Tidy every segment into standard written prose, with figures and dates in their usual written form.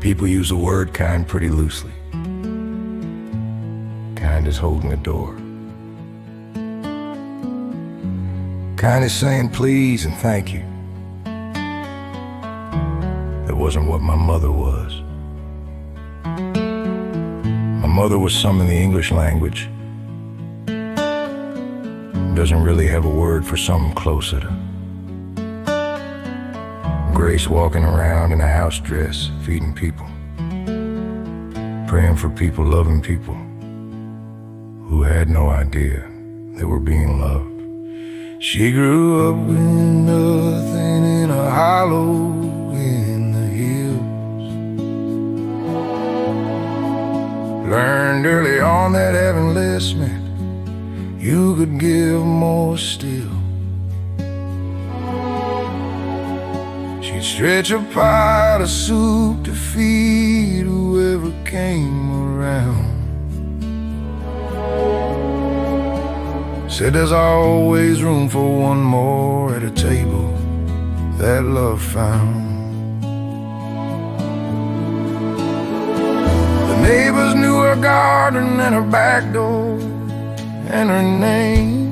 People use the word kind pretty loosely. Kind is holding a door. Kind is saying please and thank you. That wasn't what my mother was. My mother was some in the English language. Doesn't really have a word for something closer to Grace walking around in a house dress, feeding people, praying for people, loving people who had no idea they were being loved. She grew up with nothing in a hollow in the hills. Learned early on that having less meant you could give more still. She'd stretch a pot of soup to feed whoever came around. Said there's always room for one more at a table that love found. The neighbors knew her garden and her back door and her name.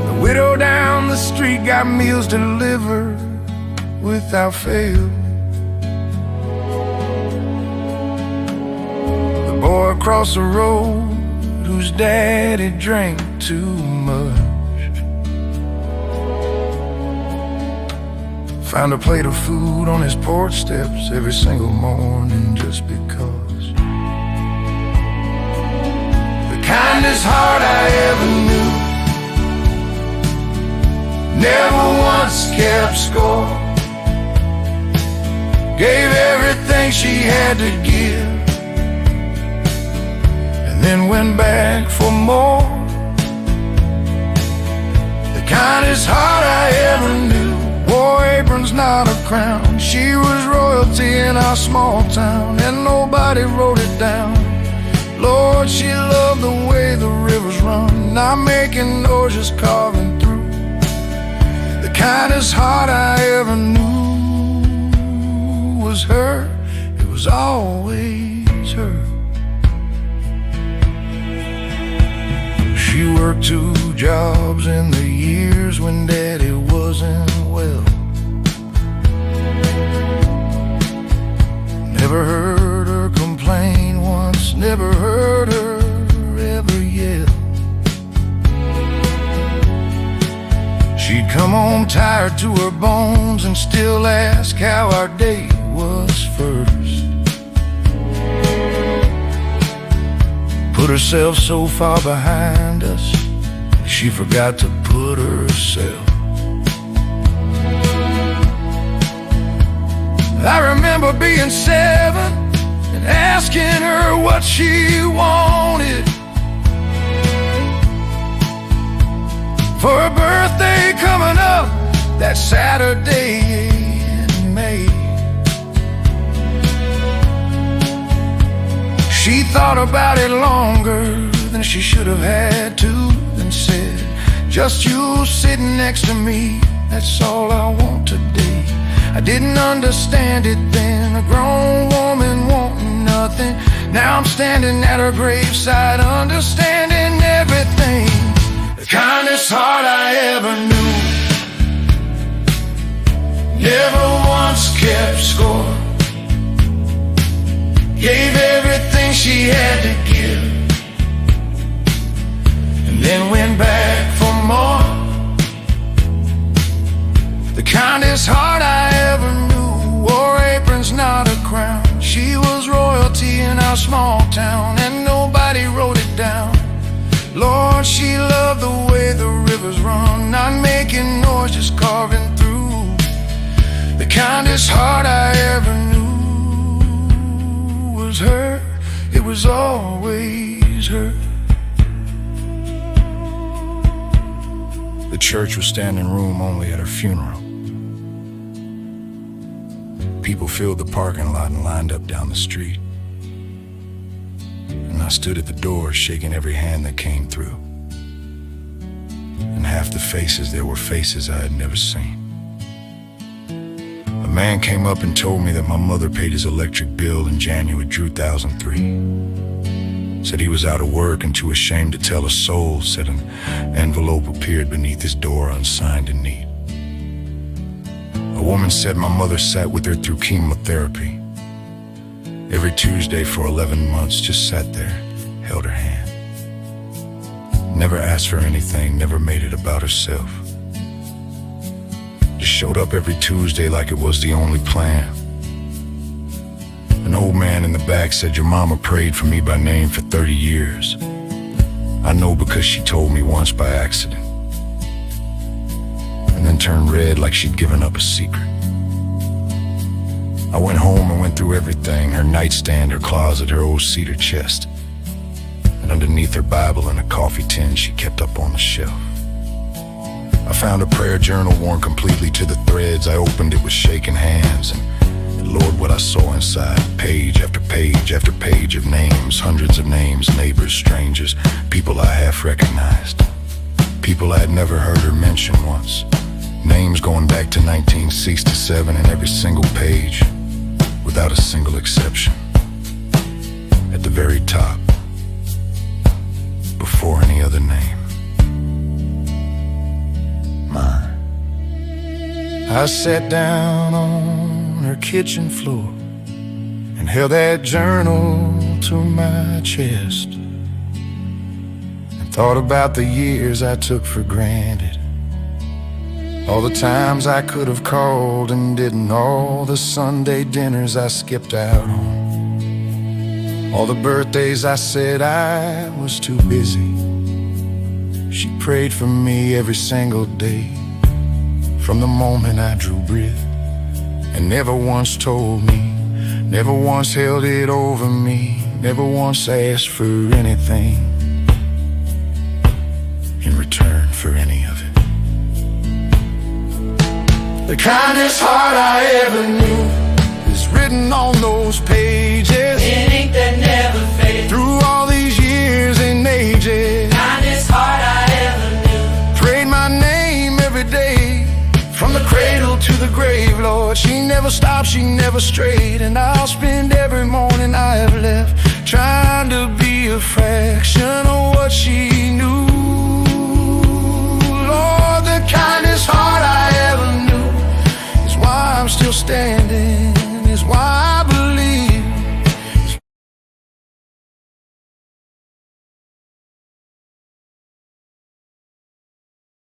The widow down the street got meals delivered without fail. The boy across the road whose daddy drank too much found a plate of food on his porch steps every single morning just because. The kindest heart I ever knew never once kept score. Gave everything she had to give and then went back for more. The kindest heart I ever knew wore aprons, not a crown. She was royalty in our small town and nobody wrote it down. Lord, she loved the way the rivers run, not making noise, just carving through. The kindest heart I ever knew was her. It was always her. She worked 2 jobs in the years when Daddy wasn't well. Never heard her complain once, never heard her ever yell. She'd come home tired to her bones and still ask how our day was first. Put herself so far behind us, she forgot to put herself. I remember being 7 and asking her what she wanted for her birthday coming up that Saturday in May. She thought about it longer than she should have had to, then said, just you sitting next to me, that's all I want today. I didn't understand it then, a grown woman wanting nothing. Now I'm standing at her graveside understanding everything. The kindest heart I ever knew never once kept score. Gave everything she had to give and then went back for more. The kindest heart I ever knew wore aprons, not a crown. She was royalty in our small town and nobody wrote it down. Lord, she loved the way the rivers run, not making noise, just carving through. The kindest heart I ever knew was her. It was always her. The church was standing room only at her funeral. People filled the parking lot and lined up down the street. And I stood at the door shaking every hand that came through. And half the faces, there were faces I had never seen. man came up and told me that my mother paid his electric bill in January 2003. Said he was out of work and too ashamed to tell a soul. Said an envelope appeared beneath his door, unsigned and neat. A woman said my mother sat with her through chemotherapy. Every Tuesday for 11 months, just sat there, held her hand. Never asked for anything, never made it about herself. Just showed up every Tuesday like it was the only plan. An old man in the back said, your mama prayed for me by name for 30 years. I know because she told me once by accident. And then turned red like she'd given up a secret. I went home and went through everything, her nightstand, her closet, her old cedar chest. And underneath her Bible and a coffee tin she kept up on the shelf. I found a prayer journal worn completely to the threads. I opened it with shaking hands, and Lord, what I saw inside, page after page after page of names, hundreds of names, neighbors, strangers, people I half recognized, people I had never heard her mention once, names going back to 1967, and every single page, without a single exception, at the very top, before any other name, mine. I sat down on her kitchen floor and held that journal to my chest and thought about the years I took for granted, all the times I could have called and didn't, all the Sunday dinners I skipped out on, all the birthdays I said I was too busy. She prayed for me every single day, from the moment I drew breath, and never once told me, never once held it over me, never once asked for anything in return for any of it. The kindest heart I ever knew is written on those pages, in ink that never fades, through all these years and ages. kindest heart I ever knew, Prayed my name every day, from the cradle to the grave, Lord. She never stopped, she never strayed, and I'll spend every morning I have left trying to be a fraction